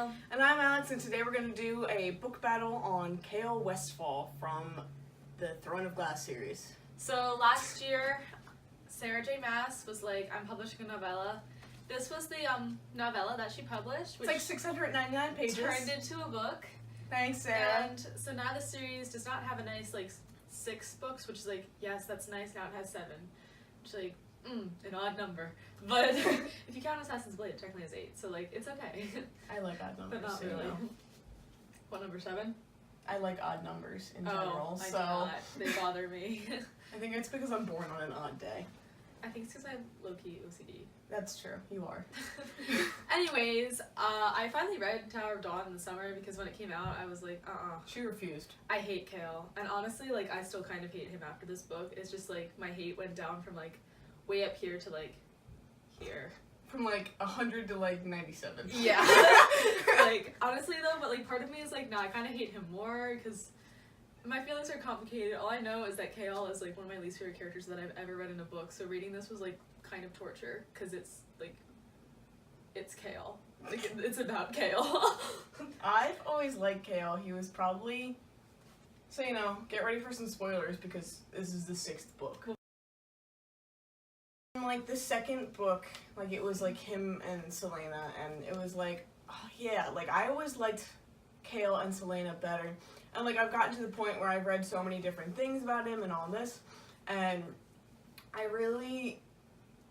Kale. And I'm Alex, and today we're going to do a book battle on Chaol Westfall from the Throne of Glass series. So last year, Sarah J. Maas was like, I'm publishing a novella. This was the novella that she published, which It's like 699 pages. turned into a book. Thanks, Sarah. And so now the series does not have a nice, like, 6 books, which is like, yes, that's nice, now it has 7. Which is like, an odd number. But if you count Assassin's Blade, it technically has 8, so like, it's okay. I like odd numbers. But not really. What, number 7? I like odd numbers in general, I so... do not. They bother me. I think it's because I'm born on an odd day. I think it's because I have low-key OCD. That's true. You are. Anyways, I finally read Tower of Dawn in the summer because when it came out, I was like, She refused. I hate Kale. And honestly, like, I still kind of hate him after this book. It's just, like, my hate went down from, like, way up here to, like, here. From, like, 100 to, like, 97. Yeah. Like, honestly, though, but, like, part of me is like, nah, I kind of hate him more because my feelings are complicated. All I know is that Kale is, like, one of my least favorite characters that I've ever read in a book. So reading this was, like, kind of torture because it's, like, it's Kale. Like, it's about Kale. I've always liked Kale. He was probably... So, you know, get ready for some spoilers because this is the 6th book. And, like, the 2nd book, like, it was, like, him and Selena, and it was, like, oh, yeah, like, I always liked Kale and Selena better. And, like, I've gotten to the point where I've read so many different things about him and all this, and I really,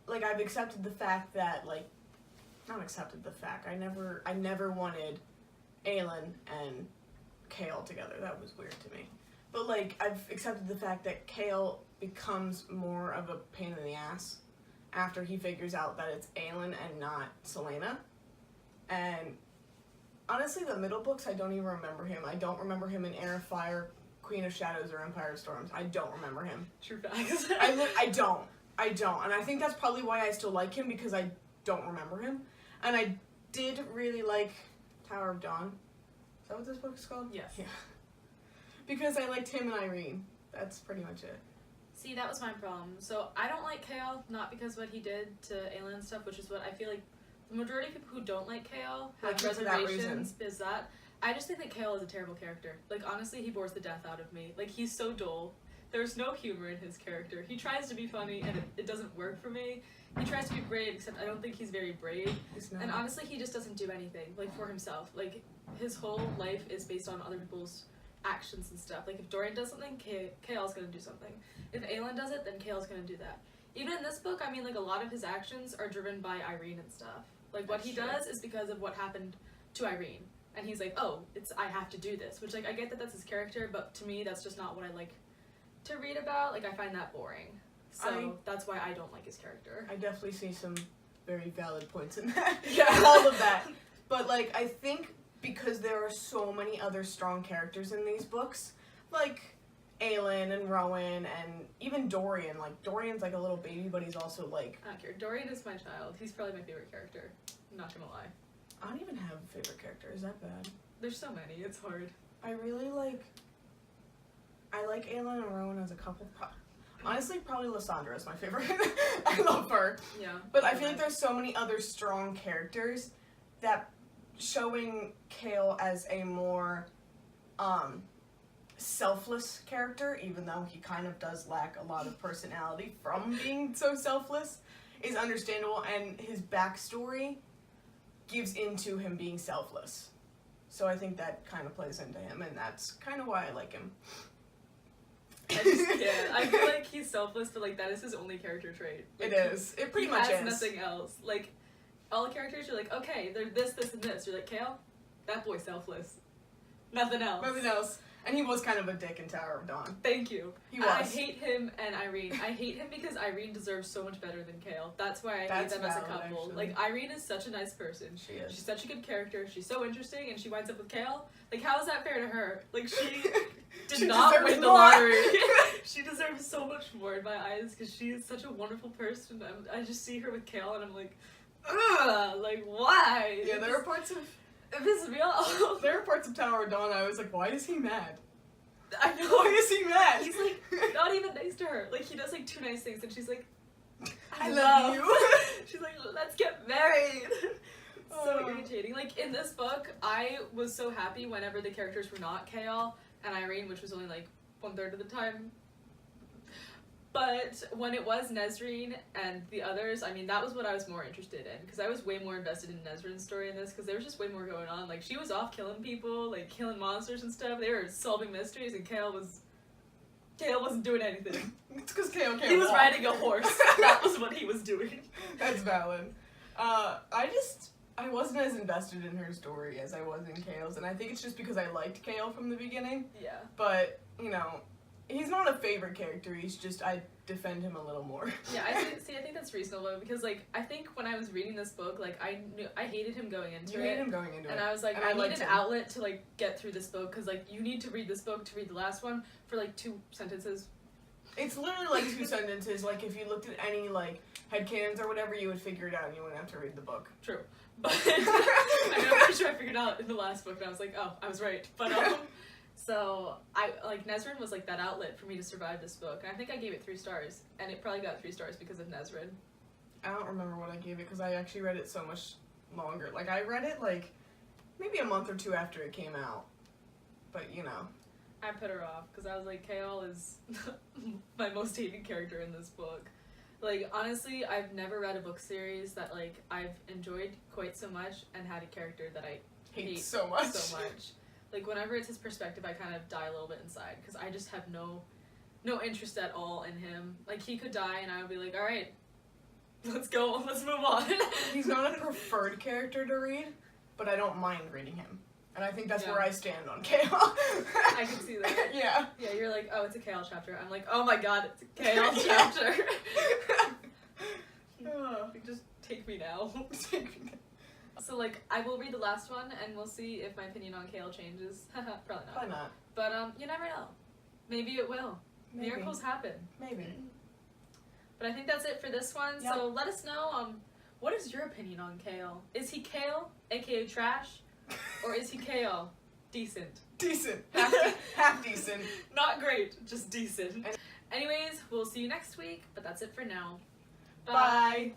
like, I've accepted the fact that, like, not accepted the fact, I never wanted Aelin and Kale together. That was weird to me. But, like, I've accepted the fact that Kale becomes more of a pain in the ass after he figures out that it's Aelin and not Selena. And honestly, the middle books, I don't even remember him. I don't remember him in Heir of Fire, Queen of Shadows, or Empire of Storms. I don't remember him. True facts. I don't. And I think that's probably why I still like him, because I don't remember him. And I did really like Tower of Dawn. Is that what this book is called? Yes. Yeah. Because I liked him and Irene. That's pretty much it. See, that was my problem. So I don't like Kale, not because what he did to Aelin and stuff, which is what I feel like the majority of people who don't like Kale have Like, for that reservations. Is that I just think that Kale is a terrible character. Like, honestly, he bores the death out of me. Like, he's so dull. There's no humor in his character. He tries to be funny, and it doesn't work for me. He tries to be brave, except I don't think he's very brave. And honestly, he just doesn't do anything, like, for himself. Like, his whole life is based on other people's actions and stuff. Like, if Dorian does something, Kale's gonna do something. If Aelin does it, then Kale's gonna do that. Even in this book, I mean, like, a lot of his actions are driven by Irene and stuff. Like, what he does is because of what happened to Irene. And he's like, oh, I have to do this. Which, like, I get that that's his character, but to me, that's just not what I like to read about. Like, I find that boring. So, that's why I don't like his character. I definitely see some very valid points in that. Yeah. All of that. But, like, I think because there are so many other strong characters in these books, like Aelin and Rowan and even Dorian. Like, Dorian's like a little baby, but he's also like... I don't care. Dorian is my child. He's probably my favorite character. I'm not gonna lie. I don't even have a favorite character. Is that bad? There's so many. It's hard. I really like... I like Aelin and Rowan as a couple. Honestly, probably Lysandra is my favorite. I love her. Yeah. But I feel like there's so many other strong characters that showing Kale as a more selfless character, even though he kind of does lack a lot of personality from being so selfless, is understandable, and his backstory gives into him being selfless. So I think that kind of plays into him, and that's kind of why I like him. I feel like he's selfless, but like that is his only character trait. Like, it is. It pretty much is. He has nothing else. Like, all the characters, you're like, okay, they're this, this, and this. You're like, Kale, that boy's selfless. Nothing else. Nothing else. And he was kind of a dick in Tower of Dawn. Thank you. He was. I hate him and Irene. I hate him because Irene deserves so much better than Kale. That's why I hate them as a couple. Actually. Like, Irene is such a nice person. She is. She's such a good character. She's so interesting, and she winds up with Kale. Like, how is that fair to her? Like, she did not win the lottery. She deserves so much more in my eyes because she is such a wonderful person. I just see her with Kale, and I'm like, ugh, like, why? Yeah, there were parts of... It pisses me off. There were parts of Tower of Dawn I was like, why is he mad? I know. Why is he mad? He's like not even nice to her. Like, he does like 2 nice things, and she's like, I love you. She's like, let's get married. So irritating. Like, in this book, I was so happy whenever the characters were not Chaol and Irene, which was only, like, 1/3 of the time. But when it was Nesrine and the others, I mean, that was what I was more interested in. Because I was way more invested in Nesrine's story in this, because there was just way more going on. Like, she was off killing people, like, killing monsters and stuff. They were solving mysteries, and Kale wasn't doing anything. It's because Kale can't He was walk. riding a horse. That was what he was doing. That's valid. I wasn't as invested in her story as I was in Kale's, and I think it's just because I liked Kale from the beginning. Yeah. But, you know, he's not a favorite character, he's just, I defend him a little more. Yeah, I think that's reasonable, because, like, I think when I was reading this book, like, I hated him going into You it. hate him going into it. And I was like, And I I need liked an him. outlet to, like, get through this book, because, like, you need to read this book to read the last one for, like, 2 sentences. It's literally like 2 sentences, like, if you looked at any, like, headcanons or whatever, you would figure it out and you wouldn't have to read the book. True. But, I mean, I'm pretty sure I figured it out in the last book, and I was like, oh, I was right. But, so, Nesrine was, like, that outlet for me to survive this book, and I think I gave it 3 stars, and it probably got 3 stars because of Nesrine. I don't remember what I gave it, because I actually read it so much longer. Like, I read it, like, maybe a month or 2 after it came out. But, you know. I put her off, because I was like, Chaol is my most hated character in this book. Like, honestly, I've never read a book series that, like, I've enjoyed quite so much and had a character that I hate so much. so much. Like, whenever it's his perspective, I kind of die a little bit inside, because I just have no interest at all in him. Like, he could die, and I would be like, alright, let's go, let's move on. He's not a preferred character to read, but I don't mind reading him. And I think that's Yeah. where I stand on Kale. I can see that. Yeah. Yeah, you're like, oh, it's a Chaol chapter. I'm like, oh my god, it's a Chaol chapter. Like, just take me now. So, like, I will read the last one, and we'll see if my opinion on Kale changes. Probably not. Probably not. But, you never know. Maybe it will. Maybe. Miracles happen. Maybe. But I think that's it for this one. Yep. So let us know, what is your opinion on Kale? Is he Kale, aka trash? Or is he Chaol? Decent. Decent. Half decent. Not great, just decent. Anyways, we'll see you next week, but that's it for now. Bye.